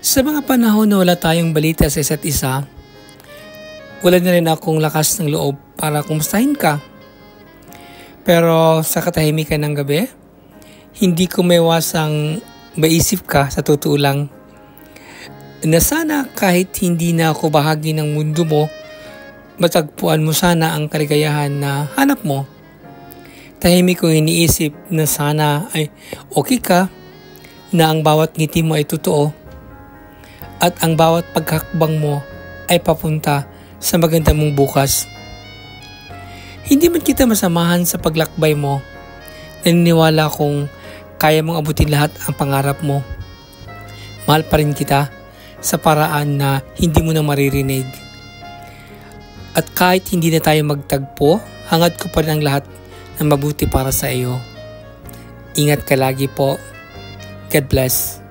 Sa mga panahon na wala tayong balita sa isa't isa, wala na rin akong lakas ng loob para kumustahin ka. Pero sa katahimikan ng gabi, hindi ko maiwasang maisip ka sa totoo lang na sana kahit hindi na ako bahagi ng mundo mo, matagpuan mo sana ang kaligayahan na hanap mo. Tahimik kong iniisip na sana ay okay ka, na ang bawat ngiti mo ay totoo, at ang bawat pagkakbang mo ay papunta sa maganda mong bukas. Hindi man kita masamahan sa paglakbay mo, naniniwala kong kaya mong abutin lahat ang pangarap mo. Mahal pa rin kita sa paraan na hindi mo na maririnig. At kahit hindi na tayo magtagpo, hangad ko pa rin ang lahat na mabuti para sa iyo. Ingat ka lagi po. God bless.